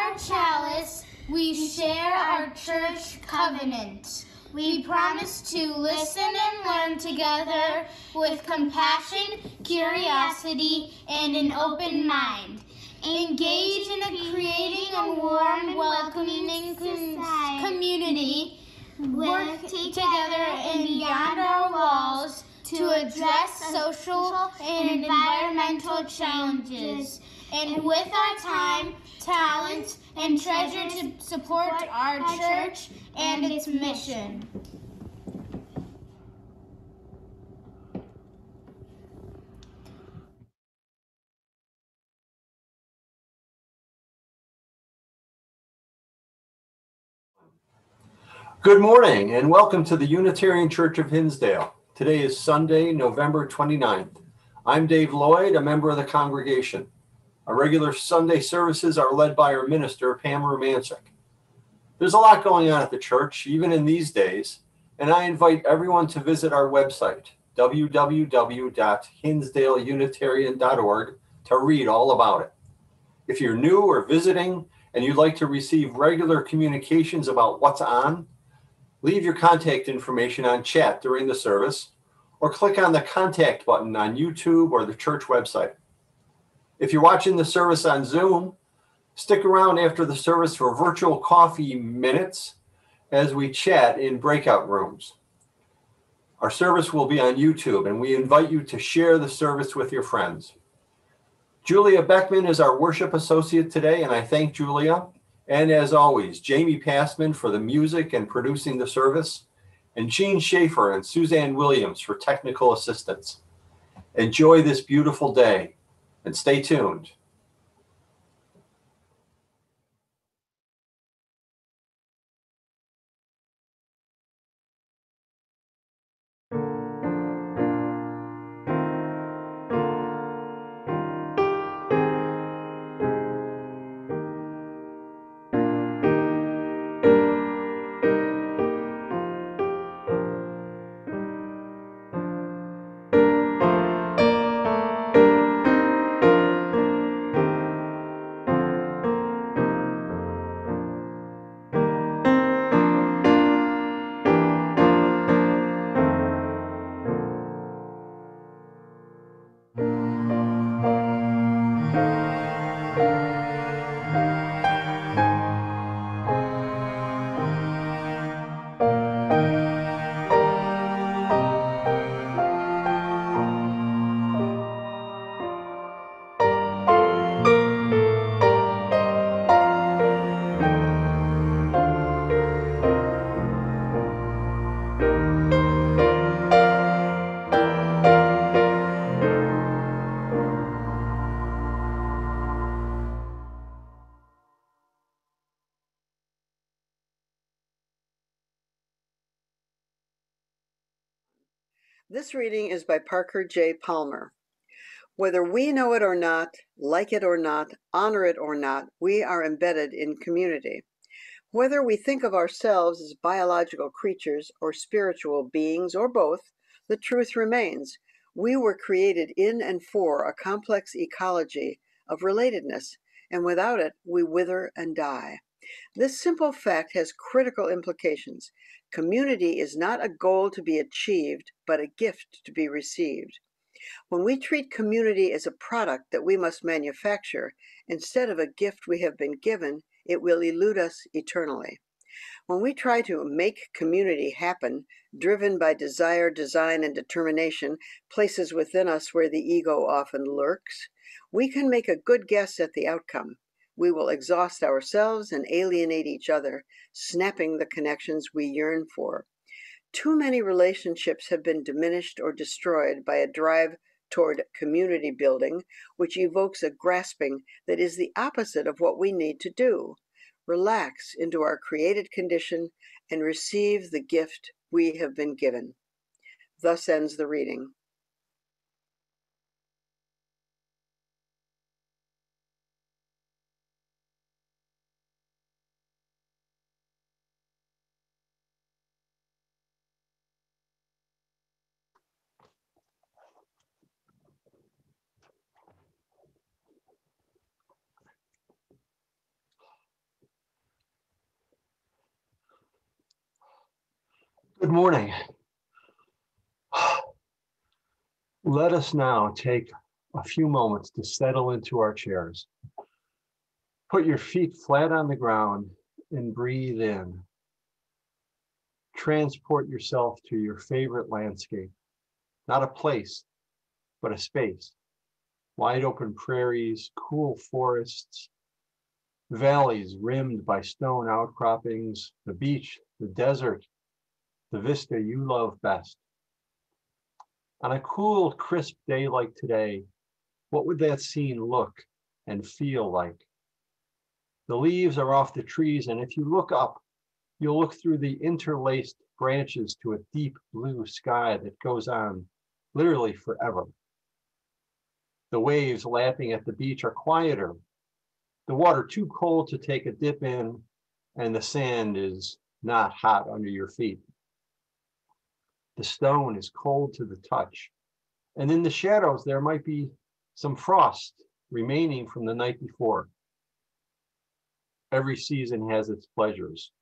our chalice, we share our church covenant. We promise to listen and learn together with compassion, curiosity, and an open mind. Engage in creating a warm, welcoming community. Work together and beyond our walls to address social and environmental challenges. And with our time, talent, and treasure to support our church and its mission. Good morning and welcome to the Unitarian Church of Hinsdale. Today is Sunday, November 29th. I'm Dave Lloyd, a member of the congregation. Our regular Sunday services are led by our minister, Pam Romancic. There's a lot going on at the church, even in these days, and I invite everyone to visit our website, www.hinsdaleunitarian.org, to read all about it. If you're new or visiting and you'd like to receive regular communications about what's on, leave your contact information on chat during the service, or click on the contact button on YouTube or the church website. If you're watching the service on Zoom, stick around after the service for virtual coffee minutes as we chat in breakout rooms. Our service will be on YouTube, and we invite you to share the service with your friends. Julia Beckman is our worship associate today, and I thank Julia. And as always, Jamie Passman for the music and producing the service, and Jean Schaefer and Suzanne Williams for technical assistance. Enjoy this beautiful day and stay tuned. This reading is by Parker J. Palmer. Whether we know it or not, like it or not, honor it or not, we are embedded in community. Whether we think of ourselves as biological creatures or spiritual beings or both, the truth remains. We were created in and for a complex ecology of relatedness, and without it, we wither and die. This simple fact has critical implications. Community is not a goal to be achieved, but a gift to be received. When we treat community as a product that we must manufacture, instead of a gift we have been given, it will elude us eternally. When we try to make community happen, driven by desire, design, and determination, places within us where the ego often lurks, we can make a good guess at the outcome. We will exhaust ourselves and alienate each other, snapping the connections we yearn for. Too many relationships have been diminished or destroyed by a drive toward community building, which evokes a grasping that is the opposite of what we need to do. Relax into our created condition and receive the gift we have been given. Thus ends the reading. Good morning. Let us now take a few moments to settle into our chairs. Put your feet flat on the ground and breathe in. Transport yourself to your favorite landscape, not a place, but a space. Wide open prairies, cool forests, valleys rimmed by stone outcroppings, the beach, the desert, the vista you love best. On a cool, crisp day like today, what would that scene look and feel like? The leaves are off the trees, and if you look up, you'll look through the interlaced branches to a deep blue sky that goes on literally forever. The waves lapping at the beach are quieter, the water too cold to take a dip in, and the sand is not hot under your feet. The stone is cold to the touch, and in the shadows there might be some frost remaining from the night before. Every season has its pleasures,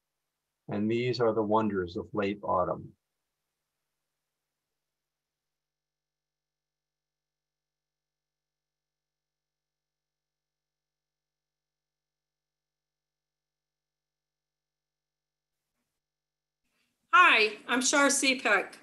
and these are the wonders of late autumn. Hi, I'm Shar Cepek.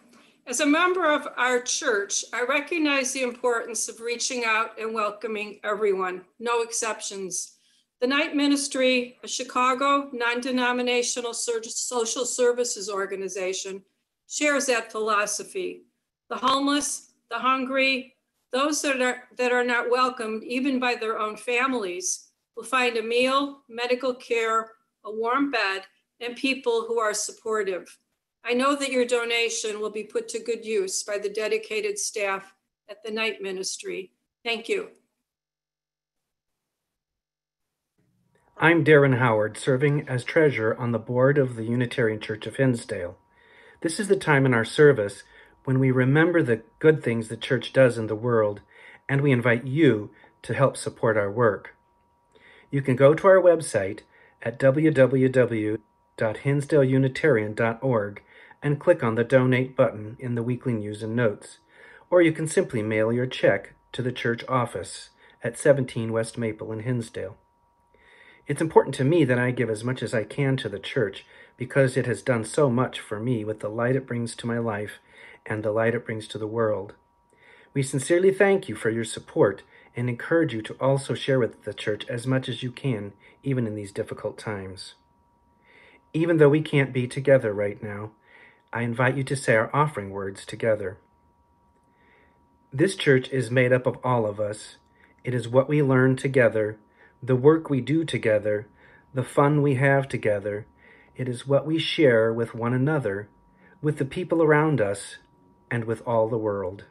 As a member of our church, I recognize the importance of reaching out and welcoming everyone, no exceptions. The Night Ministry, a Chicago non-denominational social services organization, shares that philosophy. The homeless, the hungry, those that are not welcomed even by their own families will find a meal, medical care, a warm bed, and people who are supportive. I know that your donation will be put to good use by the dedicated staff at the Night Ministry. Thank you. I'm Darren Howard, serving as treasurer on the board of the Unitarian Church of Hinsdale. This is the time in our service when we remember the good things the church does in the world, and we invite you to help support our work. You can go to our website at www.hinsdaleunitarian.org and click on the donate button in the weekly news and notes, or you can simply mail your check to the church office at 17 West Maple in Hinsdale. It's important to me that I give as much as I can to the church because it has done so much for me with the light it brings to my life and the light it brings to the world. We sincerely thank you for your support and encourage you to also share with the church as much as you can, even in these difficult times. Even though we can't be together right now, I invite you to say our offering words together. This church is made up of all of us. It is what we learn together, the work we do together, the fun we have together. It is what we share with one another, with the people around us, and with all the world.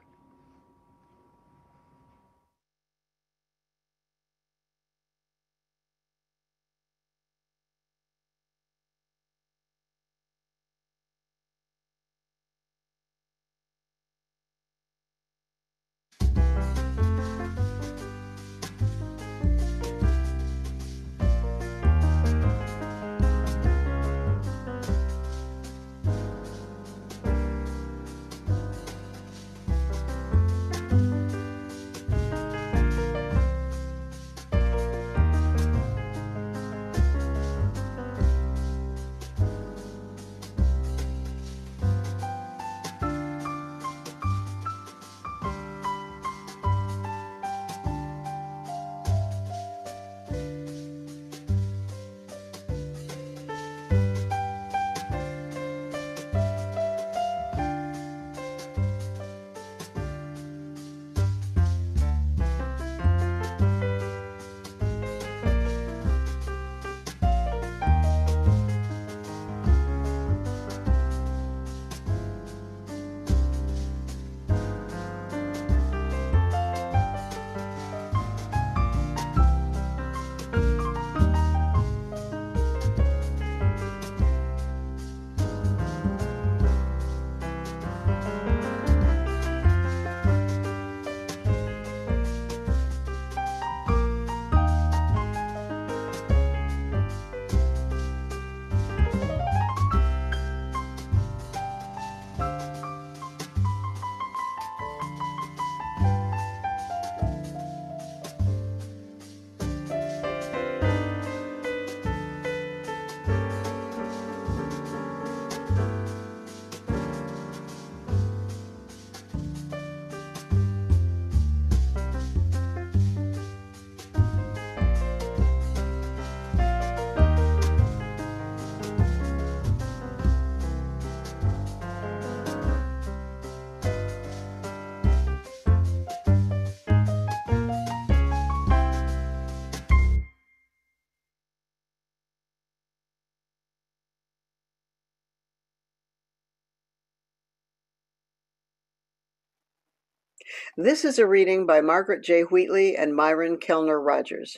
This is a reading by Margaret J. Wheatley and Myron Kellner Rogers.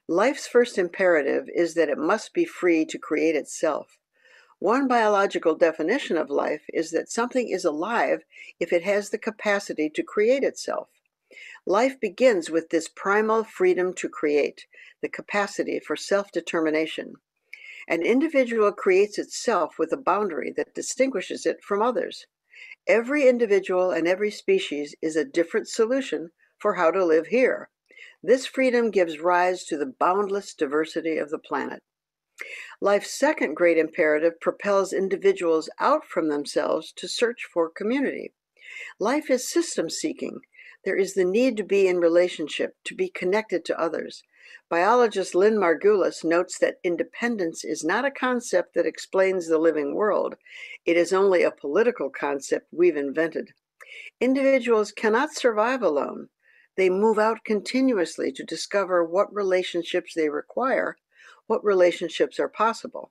Life's first imperative is that it must be free to create itself. One biological definition of life is that something is alive if it has the capacity to create itself. Life begins with this primal freedom to create, the capacity for self-determination. An individual creates itself with a boundary that distinguishes it from others. Every individual and every species is a different solution for how to live here. This freedom gives rise to the boundless diversity of the planet. Life's second great imperative propels individuals out from themselves to search for community. Life is system-seeking. There is the need to be in relationship, to be connected to others. Biologist Lynn Margulis notes that independence is not a concept that explains the living world. It is only a political concept we've invented. Individuals cannot survive alone. They move out continuously to discover what relationships they require, what relationships are possible.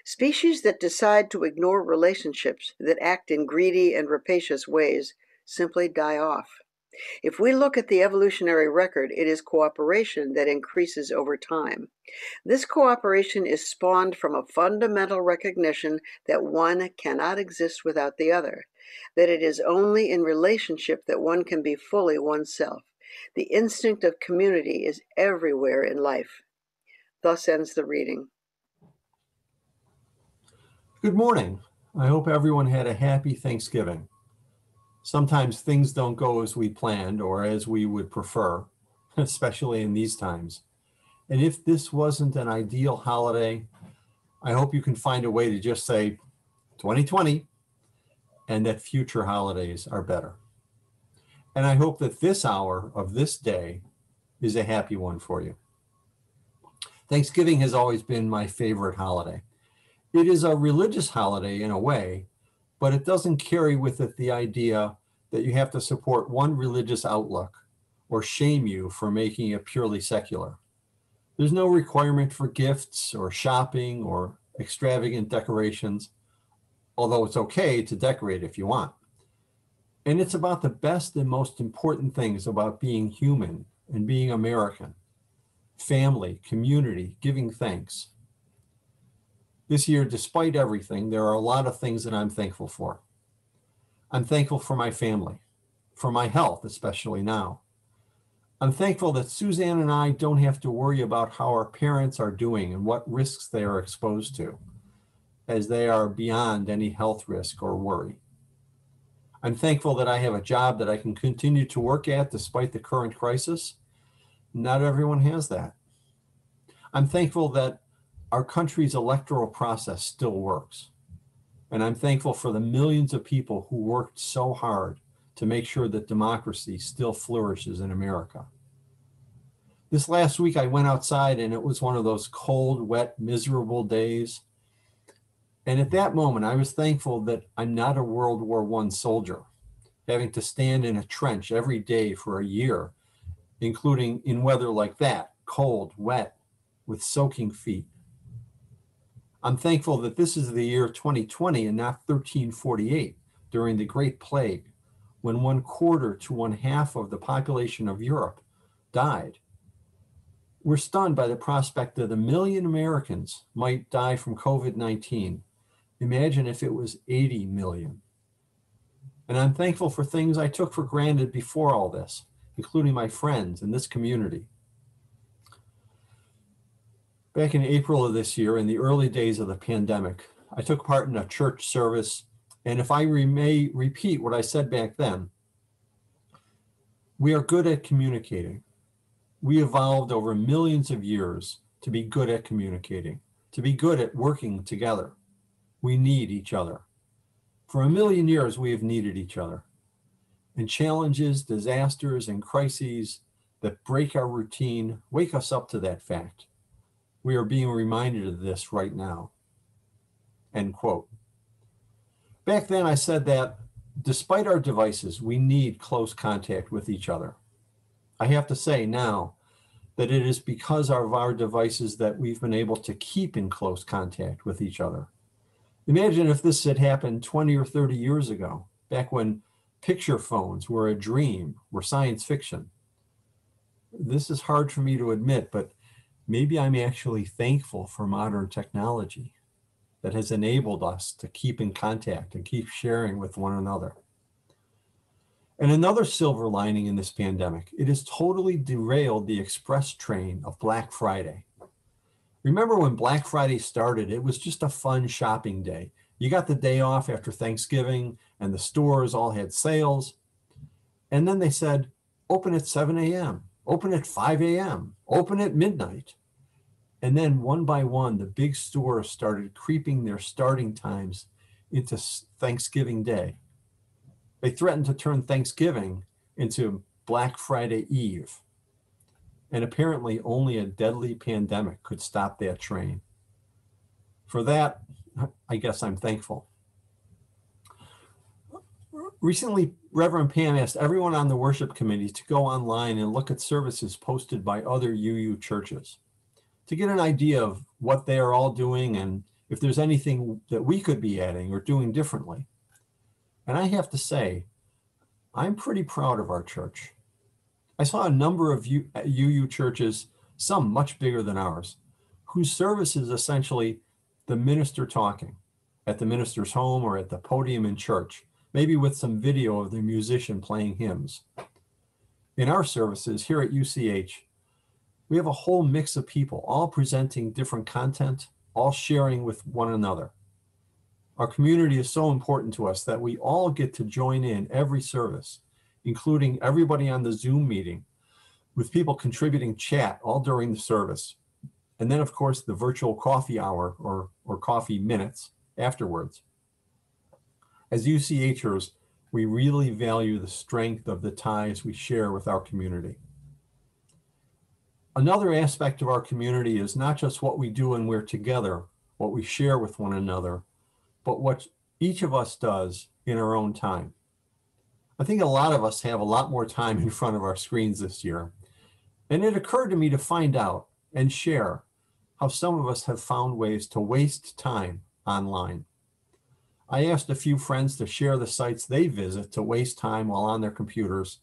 Species that decide to ignore relationships, that act in greedy and rapacious ways, simply die off. If we look at the evolutionary record, it is cooperation that increases over time. This cooperation is spawned from a fundamental recognition that one cannot exist without the other, that it is only in relationship that one can be fully oneself. The instinct of community is everywhere in life. Thus ends the reading. Good morning. I hope everyone had a happy Thanksgiving. Sometimes things don't go as we planned or as we would prefer, especially in these times. And if this wasn't an ideal holiday, I hope you can find a way to just say 2020 and that future holidays are better. And I hope that this hour of this day is a happy one for you. Thanksgiving has always been my favorite holiday. It is a religious holiday in a way, but it doesn't carry with it the idea that you have to support one religious outlook or shame you for making it purely secular. There's no requirement for gifts or shopping or extravagant decorations, although it's okay to decorate if you want. And it's about the best and most important things about being human and being American: family, community, giving thanks. This year, despite everything, there are a lot of things that I'm thankful for. I'm thankful for my family, for my health, especially now. I'm thankful that Suzanne and I don't have to worry about how our parents are doing and what risks they are exposed to, as they are beyond any health risk or worry. I'm thankful that I have a job that I can continue to work at despite the current crisis. Not everyone has that. I'm thankful that our country's electoral process still works. And I'm thankful for the millions of people who worked so hard to make sure that democracy still flourishes in America. This last week I went outside and it was one of those cold, wet, miserable days. And at that moment, I was thankful that I'm not a World War I soldier, having to stand in a trench every day for a year, including in weather like that, cold, wet, with soaking feet. I'm thankful that this is the year 2020 and not 1348 during the Great Plague, when 1/4 to 1/2 of the population of Europe died. We're stunned by the prospect that 1 million Americans might die from COVID-19. Imagine if it was 80 million. And I'm thankful for things I took for granted before all this, including my friends and this community. Back in April of this year, in the early days of the pandemic, I took part in a church service, and if I may repeat what I said back then, we are good at communicating. We evolved over millions of years to be good at communicating, to be good at working together. We need each other. For 1 million years, we have needed each other. And challenges, disasters, and crises that break our routine wake us up to that fact. We are being reminded of this right now. End quote. Back then I said that despite our devices, we need close contact with each other. I have to say now that it is because of our devices that we've been able to keep in close contact with each other. Imagine if this had happened 20 or 30 years ago, back when picture phones were a dream, were science fiction. This is hard for me to admit, but maybe I'm actually thankful for modern technology that has enabled us to keep in contact and keep sharing with one another. And another silver lining in this pandemic, it has totally derailed the express train of Black Friday. Remember when Black Friday started, it was just a fun shopping day. You got the day off after Thanksgiving and the stores all had sales. And then they said, open at 7 a.m., open at 5 a.m., open at midnight. And then one by one, the big stores started creeping their starting times into Thanksgiving Day. They threatened to turn Thanksgiving into Black Friday Eve. And apparently only a deadly pandemic could stop that train. For that, I guess I'm thankful. Recently, Reverend Pam asked everyone on the worship committee to go online and look at services posted by other UU churches to get an idea of what they are all doing and if there's anything that we could be adding or doing differently. And I have to say, I'm pretty proud of our church. I saw a number of UU churches, some much bigger than ours, whose service is essentially the minister talking at the minister's home or at the podium in church, maybe with some video of the musician playing hymns. In our services here at UCH, we have a whole mix of people, all presenting different content, all sharing with one another. Our community is so important to us that we all get to join in every service, including everybody on the Zoom meeting, with people contributing chat all during the service. And then, of course, the virtual coffee hour or coffee minutes afterwards. As UCHers, we really value the strength of the ties we share with our community. Another aspect of our community is not just what we do when we're together, what we share with one another, but what each of us does in our own time. I think a lot of us have a lot more time in front of our screens this year. And it occurred to me to find out and share how some of us have found ways to waste time online. I asked a few friends to share the sites they visit to waste time while on their computers,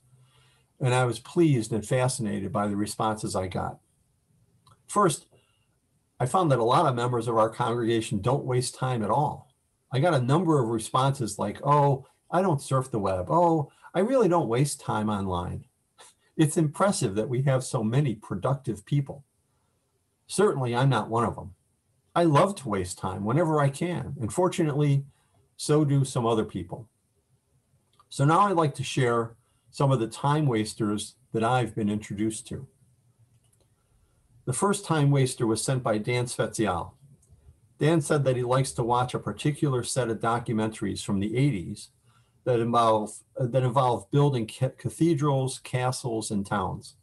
and I was pleased and fascinated by the responses I got. First, I found that a lot of members of our congregation don't waste time at all. I got a number of responses like, oh, I don't surf the web. Oh, I really don't waste time online. It's impressive that we have so many productive people. Certainly, I'm not one of them. I love to waste time whenever I can, and fortunately, so do some other people. So now I'd like to share some of the time wasters that I've been introduced to. The first time waster was sent by Dan Spezial. Dan said that he likes to watch a particular set of documentaries from the 80s that involve building cathedrals, castles, and towns.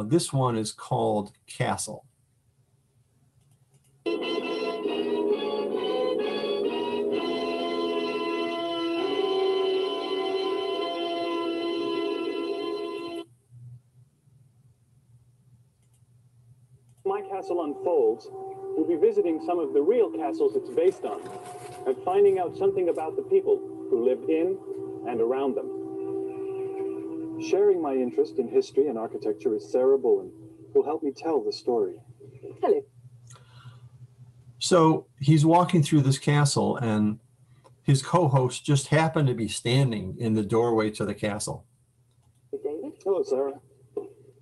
This one is called Castle. My Castle unfolds, we'll be visiting some of the real castles it's based on and finding out something about the people who lived in and around them. Sharing my interest in history and architecture is Sarah Bullen, who will help me tell the story. Hello. So he's walking through this castle and his co-host just happened to be standing in the doorway to the castle. Hey, David. Hello, Sarah.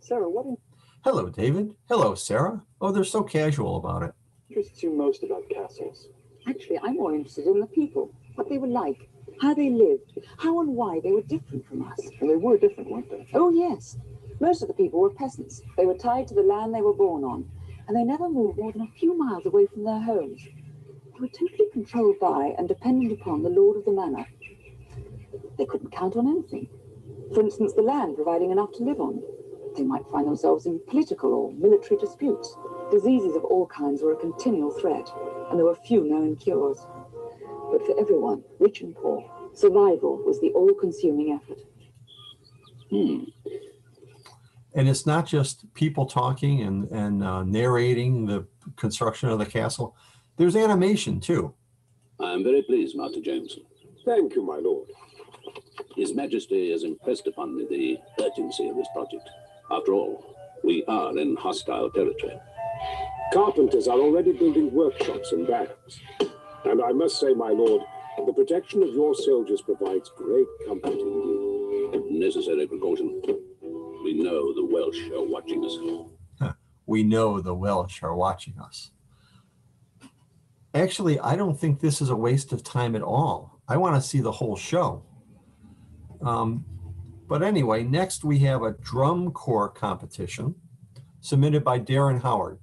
Sarah, what Hello, David. Hello, Sarah. Oh, they're so casual about it. interests you most about castles? Actually, I'm more interested in the people, what they were like, how they lived, how and why they were different from us. And they were different, weren't they? Oh, yes. Most of the people were peasants. They were tied to the land they were born on, and they never moved more than a few miles away from their homes. They were totally controlled by and dependent upon the lord of the manor. They couldn't count on anything. For instance, the land providing enough to live on. They might find themselves in political or military disputes. Diseases of all kinds were a continual threat, and there were few known cures. But for everyone, rich and poor, survival was the all-consuming effort. And it's not just people talking and narrating the construction of the castle. There's animation too. I am very pleased, Master Jameson. Thank you, my lord. His Majesty has impressed upon me the urgency of this project. After all, we are in hostile territory. Carpenters are already building workshops and barracks. And I must say, my lord, the protection of your soldiers provides great comfort indeed. Necessary precaution. We know the Welsh are watching us. We know the Welsh are watching us. Actually, I don't think this is a waste of time at all. I want to see the whole show. But anyway, next we have a drum corps competition submitted by Darren Howard.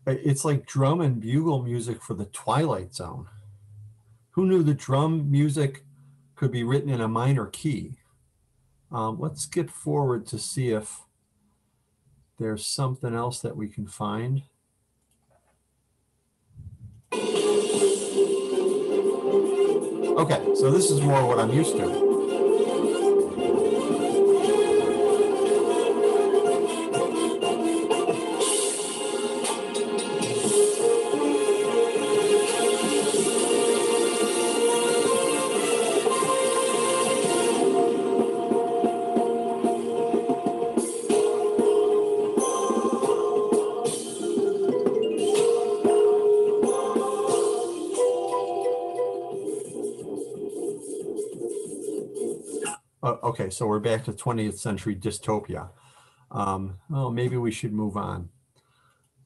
It's like drum and bugle music for the Twilight Zone. Who knew the drum music could be written in a minor key? Let's skip forward to see if there's something else that we can find. Okay, so this is more what I'm used to. Okay, so we're back to 20th century dystopia. Well, maybe we should move on.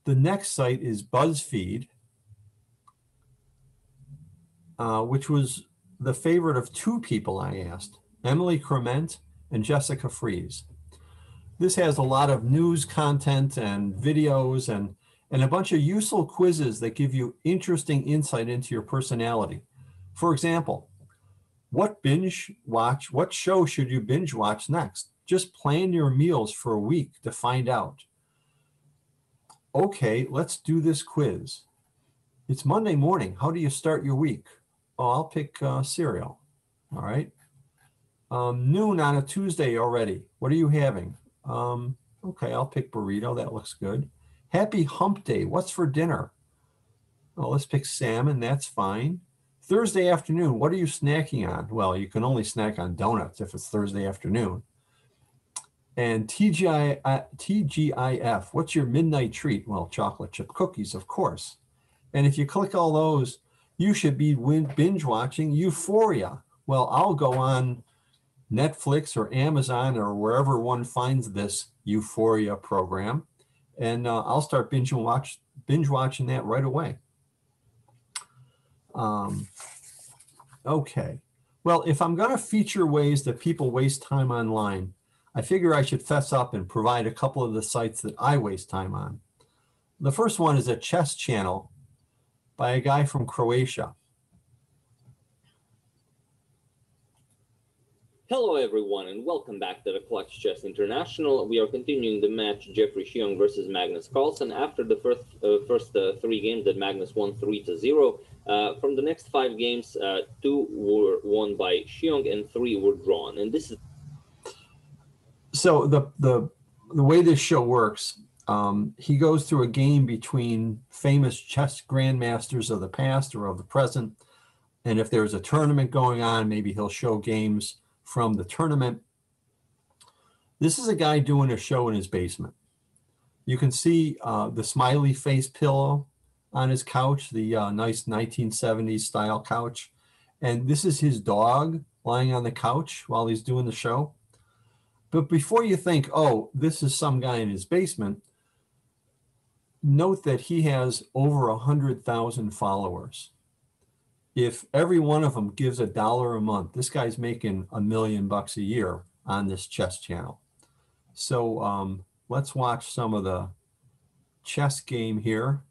The next site is BuzzFeed, which was the favorite of two people I asked, Emily Crement and Jessica Fries. This has a lot of news content and videos and a bunch of useful quizzes that give you interesting insight into your personality. For example, what show should you binge watch next? Just plan your meals for a week to find out. Okay, let's do this quiz. It's Monday morning. How do you start your week? Oh, I'll pick cereal. All right. Noon on a Tuesday already. What are you having? Okay, I'll pick burrito. That looks good. Happy hump day. What's for dinner? Oh, let's pick salmon. That's fine. Thursday afternoon, what are you snacking on? Well, you can only snack on donuts if it's Thursday afternoon. And TGIF, what's your midnight treat? Well, chocolate chip cookies, of course. And if you click all those, you should be binge watching Euphoria. Well, I'll go on Netflix or Amazon or wherever one finds this Euphoria program, and I'll start binge watching that right away. Okay, well, if I'm going to feature ways that people waste time online, I figure I should fess up and provide a couple of the sites that I waste time on. The first one is a chess channel by a guy from Croatia. Hello everyone and welcome back to the Clutch Chess International. We are continuing the match Jeffrey Xiong versus Magnus Carlsen after the first 3 games that Magnus won 3-0. From the next 5 games, 2 were won by Xiong and 3 were drawn. And this is so the way this show works. He goes through a game between famous chess grandmasters of the past or of the present, and if there's a tournament going on, maybe he'll show games from the tournament. This is a guy doing a show in his basement. You can see the smiley face pillow on his couch, the nice 1970s style couch. And this is his dog lying on the couch while he's doing the show. But before you think, oh, this is some guy in his basement, note that he has over 100,000 followers. If every one of them gives $1 a month, this guy's making $1 million a year on this chess channel. So let's watch some of the chess game here.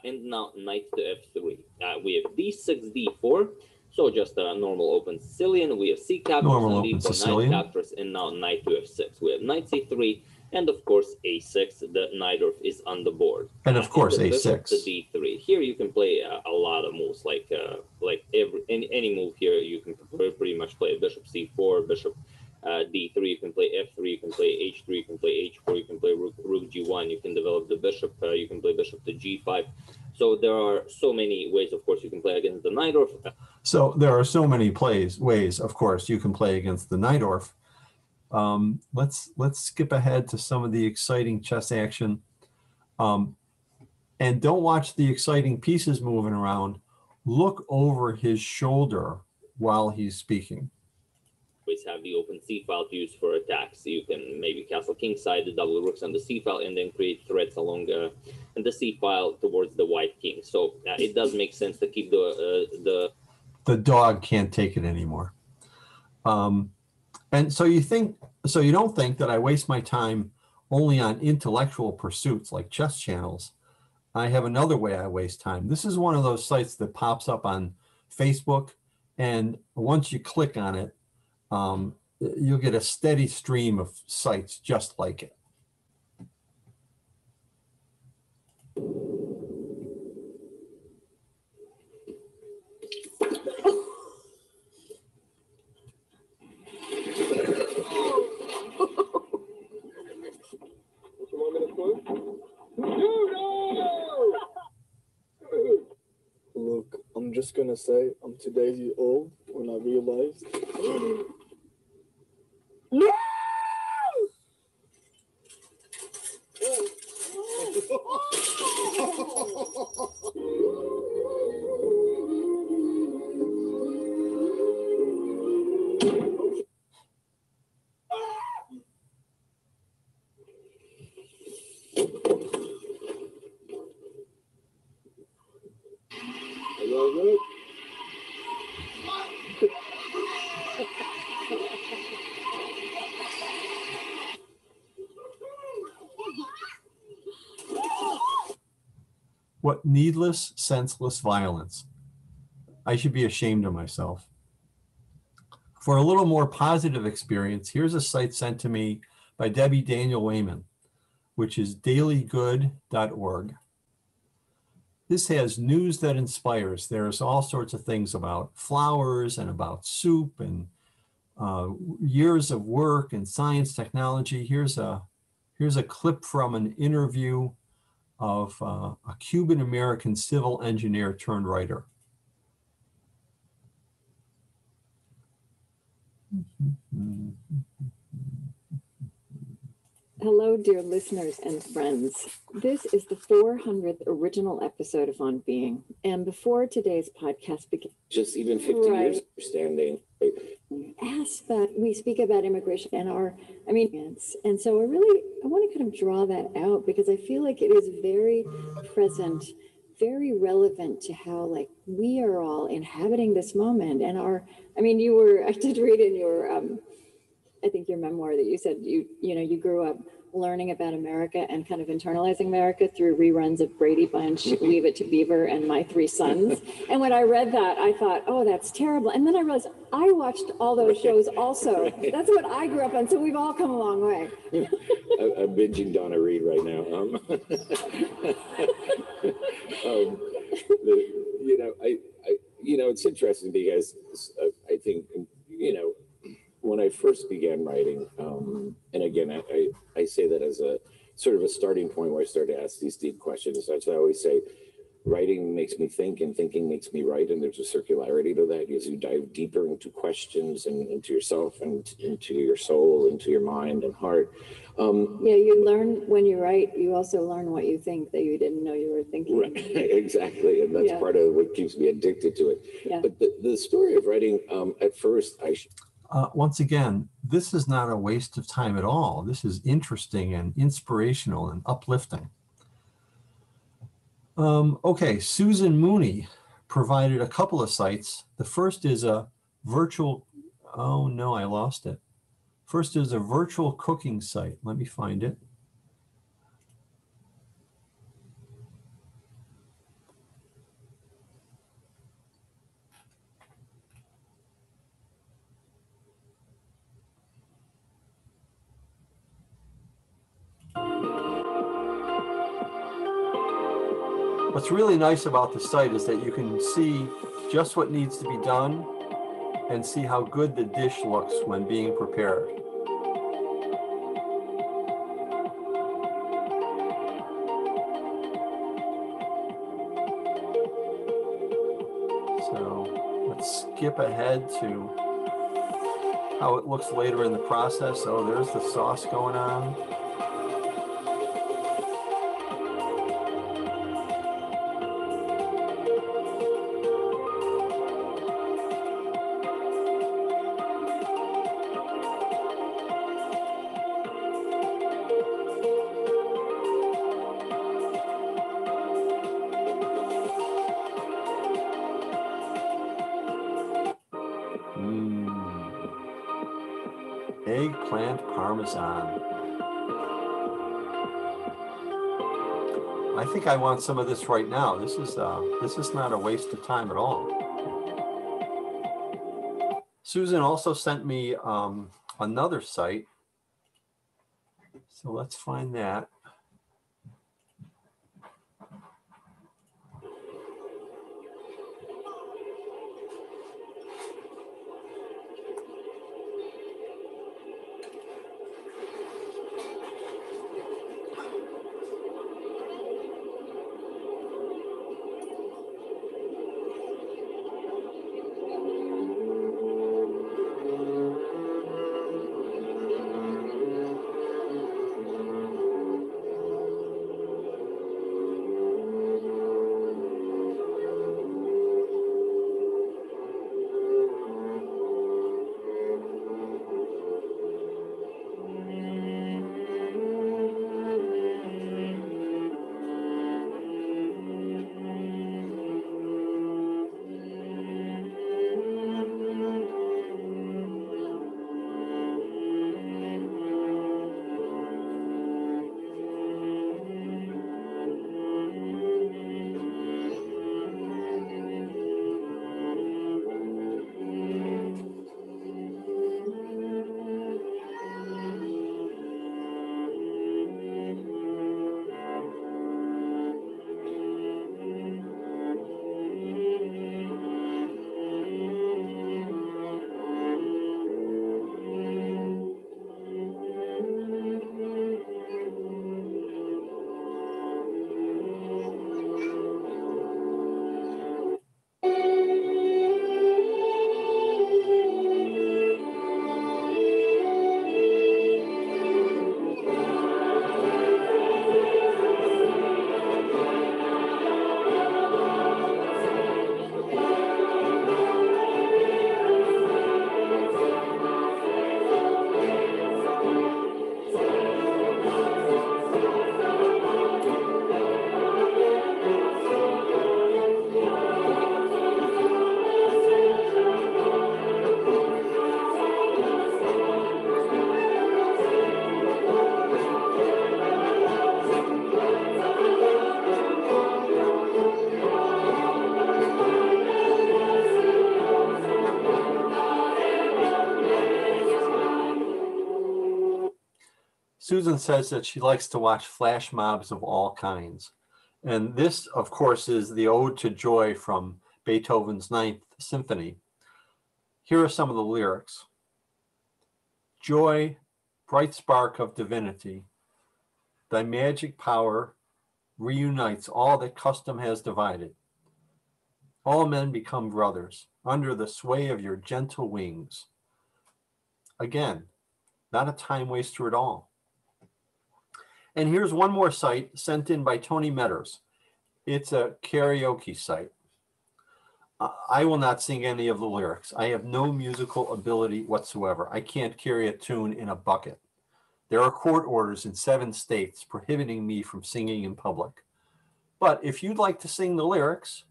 And now knight to f3. We have d6, d4. So just a normal open Sicilian. We have c captures Normal and open d4, Sicilian. knight captures, and now knight to f6. We have knight c3, and of course a6. The knight is on the board. And of course and a6. To d3. Here you can play a lot of moves, like any move here. You can pretty much play bishop c4, bishop d3. You can play f3. You can play h3. You can play h4. You can play rook g1. You can develop the bishop. You can play bishop to g5. So there are so many ways, of course, you can play against the Najdorf. So there are so many ways, of course, you can play against the Najdorf. Let's skip ahead to some of the exciting chess action. And don't watch the exciting pieces moving around. Look over his shoulder while he's speaking. Always have the open c file to use for attacks. You can maybe castle kingside, the double rooks on the c file, and then create threats along the c file towards the white king. So it does make sense to keep the dog can't take it anymore. And so you don't think that I waste my time only on intellectual pursuits like chess channels. I have another way I waste time. This is one of those sites that pops up on Facebook, and once you click on it, you'll get a steady stream of sites just like it. Look, I'm just gonna say I'm 2 days old when I realized. No! What needless, senseless violence. I should be ashamed of myself. For a little more positive experience, here's a site sent to me by Debbie Daniel Wayman, which is dailygood.org. This has news that inspires. There's all sorts of things about flowers and about soup and years of work and science technology. Here's a clip from an interview of a Cuban-American civil engineer turned writer. Hello, dear listeners and friends. This is the 400th original episode of On Being. And before today's podcast begins, just even 50 years standing. Ask that we speak about immigration and and so I want to kind of draw that out because I feel like it is very present, very relevant to how we are all inhabiting this moment and I did read in your I think your memoir that you said you grew up learning about America and kind of internalizing America through reruns of Brady Bunch, Leave It to Beaver, and My Three Sons. And when I read that, I thought, oh, that's terrible. And then I realized I watched all those shows also. That's what I grew up on. So we've all come a long way. I'm binging Donna Reed right now. It's interesting because I think, when I first began writing, and again, I say that as a sort of a starting point where I started to ask these deep questions. As I always say, writing makes me think, and thinking makes me write, and there's a circularity to that as you dive deeper into questions and into yourself and into your soul, into your mind and heart. Yeah, you learn when you write, you also learn what you think that you didn't know you were thinking. Right, exactly, and that's part of what keeps me addicted to it. Yeah. But the story of writing, at first, once again, this is not a waste of time at all. This is interesting and inspirational and uplifting. Okay, Susan Mooney provided a couple of sites. The first is a virtual, oh no, I lost it. First is a virtual cooking site. Let me find it. What's really nice about the site is that you can see just what needs to be done and see how good the dish looks when being prepared. So let's skip ahead to how it looks later in the process. Oh, there's the sauce going on. Eggplant parmesan. I think I want some of this right now. This is not a waste of time at all. Susan also sent me another site. So let's find that. Susan says that she likes to watch flash mobs of all kinds. And this, of course, is the Ode to Joy from Beethoven's Ninth Symphony. Here are some of the lyrics. Joy, bright spark of divinity, thy magic power reunites all that custom has divided. All men become brothers under the sway of your gentle wings. Again, not a time waster at all. And here's one more site sent in by Tony Metters. It's a karaoke site. I will not sing any of the lyrics. I have no musical ability whatsoever. I can't carry a tune in a bucket. There are court orders in 7 states prohibiting me from singing in public. But if you'd like to sing the lyrics,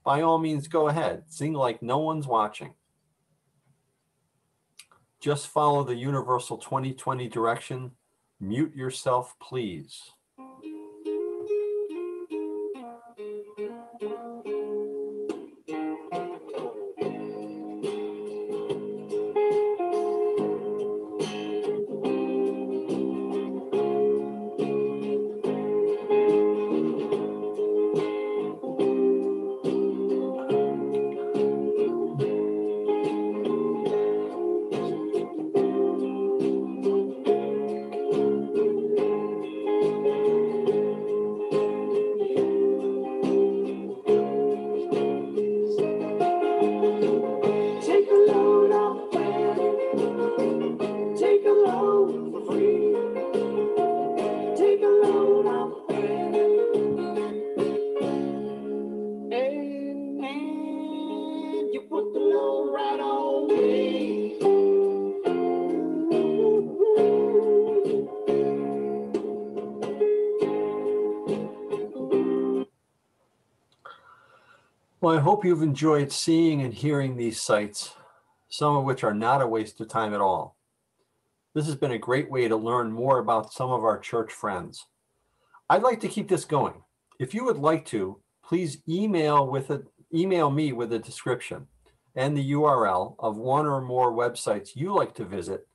by all means, go ahead. Sing like no one's watching. Just follow the universal 2020 direction. Mute yourself, please. Well, I hope you've enjoyed seeing and hearing these sites, some of which are not a waste of time at all. This has been a great way to learn more about some of our church friends. I'd like to keep this going. If you would like to, please email me with a description and the URL of one or more websites you like to visit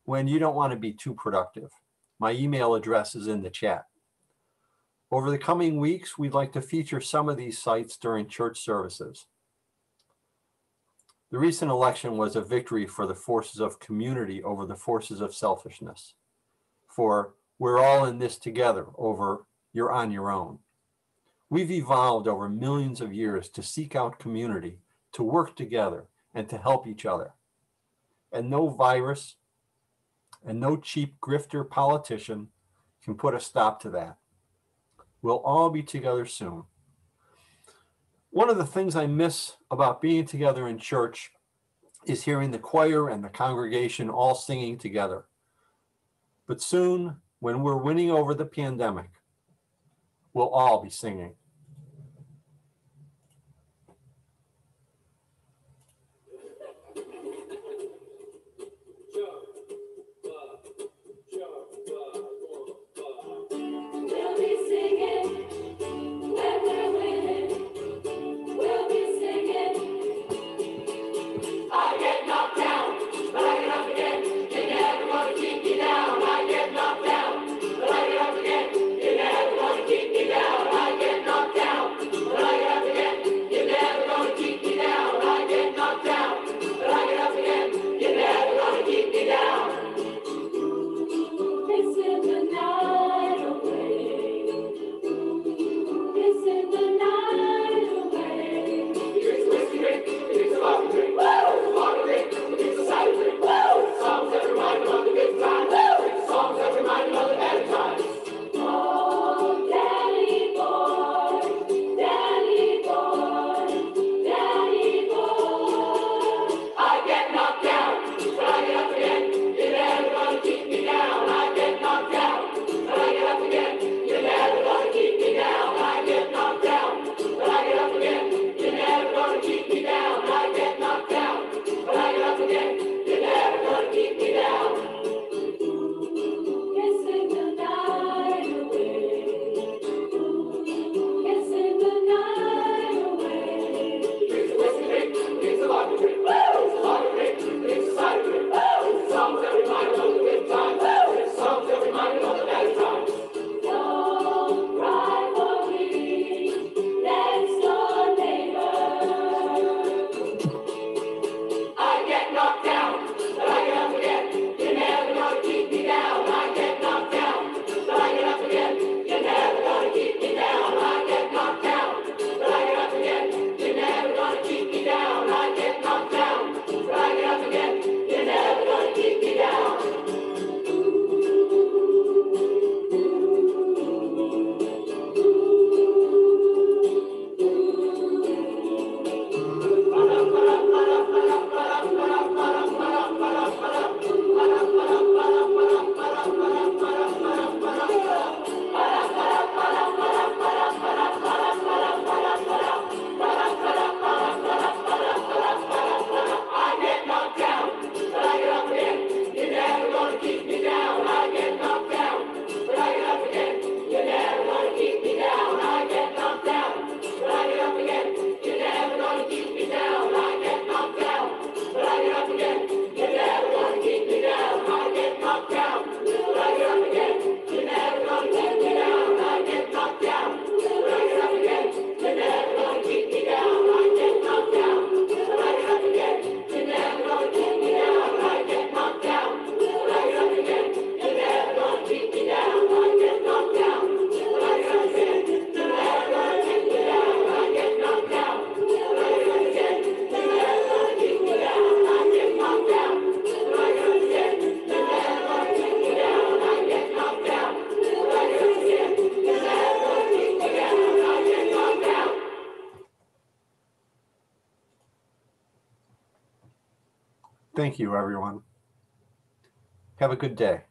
when you don't want to be too productive. My email address is in the chat. Over the coming weeks, we'd like to feature some of these sites during church services. The recent election was a victory for the forces of community over the forces of selfishness. For we're all in this together over you're on your own. We've evolved over millions of years to seek out community, to work together, and to help each other. And no virus and no cheap grifter politician can put a stop to that. We'll all be together soon. One of the things I miss about being together in church is hearing the choir and the congregation all singing together. But soon, when we're winning over the pandemic, we'll all be singing. Keep me down, I get knocked Thank you, everyone. Have a good day.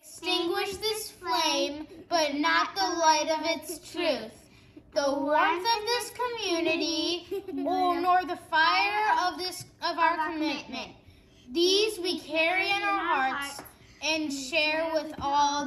Extinguish this flame, but not the light of its truth, the warmth of this community, nor the fire of our commitment. These we carry in our hearts and share with all